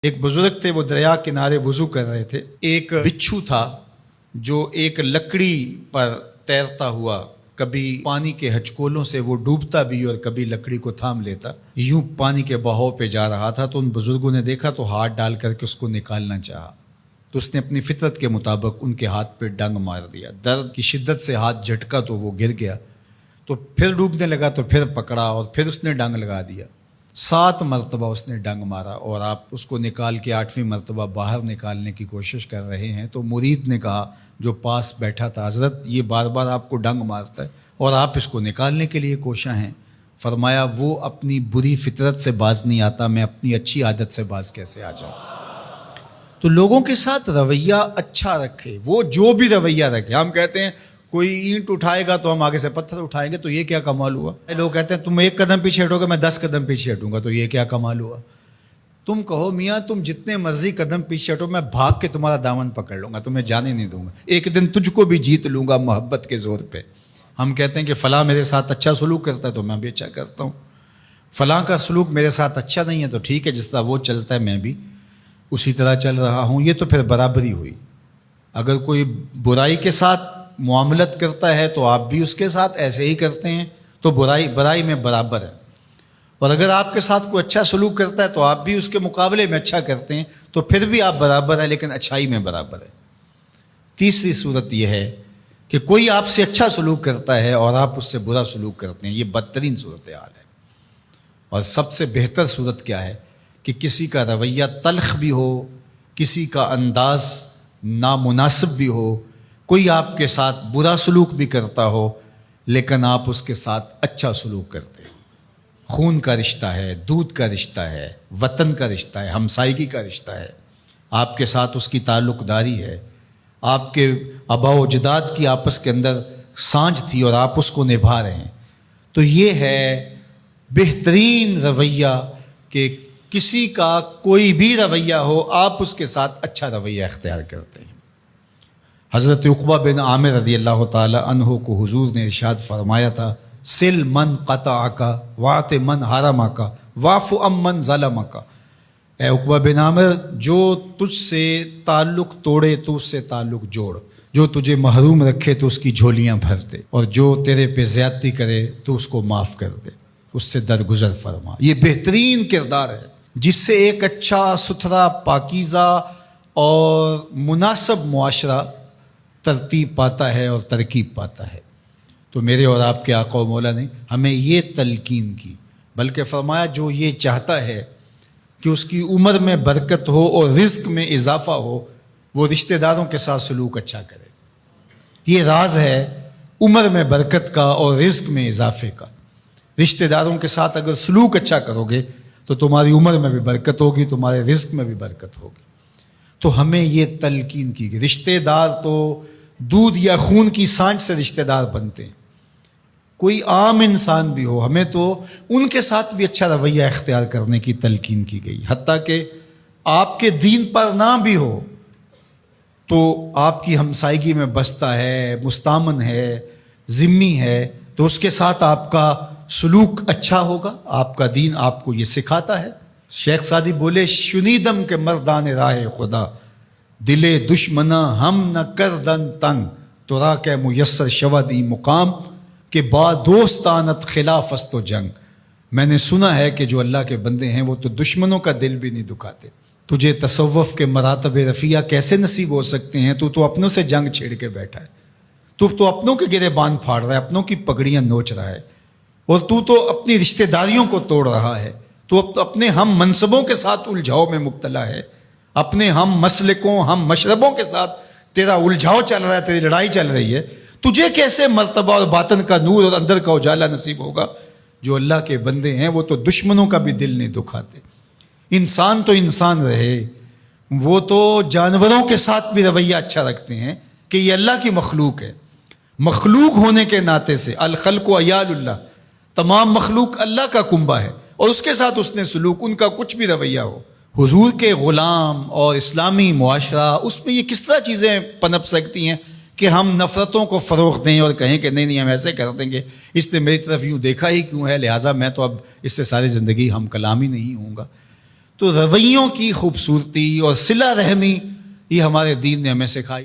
ایک بزرگ تھے، وہ دریا کنارے وضو کر رہے تھے۔ ایک بچھو تھا جو ایک لکڑی پر تیرتا ہوا، کبھی پانی کے ہچکولوں سے وہ ڈوبتا بھی اور کبھی لکڑی کو تھام لیتا، یوں پانی کے بہاؤ پہ جا رہا تھا۔ تو ان بزرگوں نے دیکھا تو ہاتھ ڈال کر کے اس کو نکالنا چاہا، تو اس نے اپنی فطرت کے مطابق ان کے ہاتھ پہ ڈنگ مار دیا۔ درد کی شدت سے ہاتھ جھٹکا تو وہ گر گیا، تو پھر ڈوبنے لگا تو پھر پکڑا اور پھر اس نے ڈنگ لگا دیا۔ 7 مرتبہ اس نے ڈنگ مارا اور آپ اس کو نکال کے 8ویں مرتبہ باہر نکالنے کی کوشش کر رہے ہیں۔ تو مرید نے کہا جو پاس بیٹھا تھا، حضرت یہ بار بار آپ کو ڈنگ مارتا ہے اور آپ اس کو نکالنے کے لیے کوشاں ہیں۔ فرمایا وہ اپنی بری فطرت سے باز نہیں آتا، میں اپنی اچھی عادت سے باز کیسے آ جاؤں؟ تو لوگوں کے ساتھ رویہ اچھا رکھے، وہ جو بھی رویہ رکھے۔ ہم کہتے ہیں کوئی اینٹ اٹھائے گا تو ہم آگے سے پتھر اٹھائیں گے، تو یہ کیا کمال ہوا؟ لوگ کہتے ہیں تم 1 قدم پیچھے ہٹو گے، میں 10 قدم پیچھے ہٹوں گا، تو یہ کیا کمال ہوا؟ تم کہو میاں تم جتنے مرضی قدم پیچھے ہٹو، میں بھاگ کے تمہارا دامن پکڑ لوں گا، تمہیں جانے نہیں دوں گا، ایک دن تجھ کو بھی جیت لوں گا محبت کے زور پہ۔ ہم کہتے ہیں کہ فلاں میرے ساتھ اچھا سلوک کرتا ہے تو میں بھی اچھا کرتا ہوں، فلاں کا سلوک میرے ساتھ اچھا نہیں ہے تو ٹھیک ہے، جس طرح وہ چلتا ہے میں بھی اسی طرح چل رہا ہوں۔ یہ تو پھر برابری ہوئی۔ اگر کوئی برائی کے ساتھ معاملت کرتا ہے تو آپ بھی اس کے ساتھ ایسے ہی کرتے ہیں، تو برائی میں برابر ہے۔ اور اگر آپ کے ساتھ کوئی اچھا سلوک کرتا ہے تو آپ بھی اس کے مقابلے میں اچھا کرتے ہیں، تو پھر بھی آپ برابر ہیں، لیکن اچھائی میں برابر ہے۔ تیسری صورت یہ ہے کہ کوئی آپ سے اچھا سلوک کرتا ہے اور آپ اس سے برا سلوک کرتے ہیں، یہ بدترین صورتحال ہے۔ اور سب سے بہتر صورت کیا ہے کہ کسی کا رویہ تلخ بھی ہو، کسی کا انداز نامناسب بھی ہو، کوئی آپ کے ساتھ برا سلوک بھی کرتا ہو لیکن آپ اس کے ساتھ اچھا سلوک کرتے ہیں۔ خون کا رشتہ ہے، دودھ کا رشتہ ہے، وطن کا رشتہ ہے، ہمسائیگی کا رشتہ ہے، آپ کے ساتھ اس کی تعلق داری ہے، آپ کے آباء و اجداد کی آپس کے اندر سانجھ تھی اور آپ اس کو نبھا رہے ہیں، تو یہ ہے بہترین رویہ کہ کسی کا کوئی بھی رویہ ہو آپ اس کے ساتھ اچھا رویہ اختیار کرتے ہیں۔ حضرت عقبہ بن عامر رضی اللہ تعالی عنہ کو حضور نے ارشاد فرمایا تھا، سل من قطعک واعط من حرمک واعف عن من ظلمک۔ اے عقبہ بن عامر، جو تجھ سے تعلق توڑے تو اس سے تعلق جوڑ، جو تجھے محروم رکھے تو اس کی جھولیاں بھر دے، اور جو تیرے پہ زیادتی کرے تو اس کو معاف کر دے، اس سے درگزر فرما۔ یہ بہترین کردار ہے جس سے ایک اچھا ستھرا پاکیزہ اور مناسب معاشرہ ترتیب پاتا ہے اور ترکیب پاتا ہے۔ تو میرے اور آپ کے آقا و مولا نے ہمیں یہ تلقین کی، بلکہ فرمایا جو یہ چاہتا ہے کہ اس کی عمر میں برکت ہو اور رزق میں اضافہ ہو، وہ رشتہ داروں کے ساتھ سلوک اچھا کرے۔ یہ راز ہے عمر میں برکت کا اور رزق میں اضافے کا۔ رشتہ داروں کے ساتھ اگر سلوک اچھا کرو گے تو تمہاری عمر میں بھی برکت ہوگی، تمہارے رزق میں بھی برکت ہوگی۔ تو ہمیں یہ تلقین کی گئی، رشتہ دار تو دودھ یا خون کی سانجھ سے رشتہ دار بنتے ہیں، کوئی عام انسان بھی ہو، ہمیں تو ان کے ساتھ بھی اچھا رویہ اختیار کرنے کی تلقین کی گئی۔ حتیٰ کہ آپ کے دین پر نہ بھی ہو تو آپ کی ہمسائیگی میں بستا ہے، مستامن ہے، ذمی ہے، تو اس کے ساتھ آپ کا سلوک اچھا ہوگا۔ آپ کا دین آپ کو یہ سکھاتا ہے۔ شیخ سعدی بولے، شنیدم کے مردان راہ خدا، دلے دشمنا ہم نہ کردن تنگ، تو را کے میسر شودی مقام کہ با دوستانت خلاف است و جنگ۔ میں نے سنا ہے کہ جو اللہ کے بندے ہیں وہ تو دشمنوں کا دل بھی نہیں دکھاتے۔ تجھے تصوف کے مراتب رفیع کیسے نصیب ہو سکتے ہیں؟ تو اپنوں سے جنگ چھیڑ کے بیٹھا ہے، تو اپنوں کے گریبان پھاڑ رہا ہے، اپنوں کی پگڑیاں نوچ رہا ہے، اور تو اپنی رشتہ داریوں کو توڑ رہا ہے، تو اپنے ہم منصبوں کے ساتھ الجھاؤ میں مبتلا ہے، اپنے ہم مسلکوں ہم مشربوں کے ساتھ تیرا الجھاؤ چل رہا ہے، تیری لڑائی چل رہی ہے۔ تجھے کیسے مرتبہ اور باطن کا نور اور اندر کا اجالا نصیب ہوگا؟ جو اللہ کے بندے ہیں وہ تو دشمنوں کا بھی دل نہیں دکھاتے۔ انسان تو انسان رہے، وہ تو جانوروں کے ساتھ بھی رویہ اچھا رکھتے ہیں کہ یہ اللہ کی مخلوق ہے۔ مخلوق ہونے کے ناطے سے الخلق و عیال اللہ، تمام مخلوق اللہ کا کنبہ ہے، اور اس کے ساتھ اس نے سلوک، ان کا کچھ بھی رویہ ہو۔ حضور کے غلام اور اسلامی معاشرہ، اس میں یہ کس طرح چیزیں پنپ سکتی ہیں کہ ہم نفرتوں کو فروغ دیں اور کہیں کہ نہیں ہم ایسے کر دیں گے، اس نے میری طرف یوں دیکھا ہی کیوں ہے، لہٰذا میں تو اب اس سے ساری زندگی ہم کلام ہی نہیں ہوں گا۔ تو رویوں کی خوبصورتی اور صلہ رحمی یہ ہمارے دین نے ہمیں سکھائی.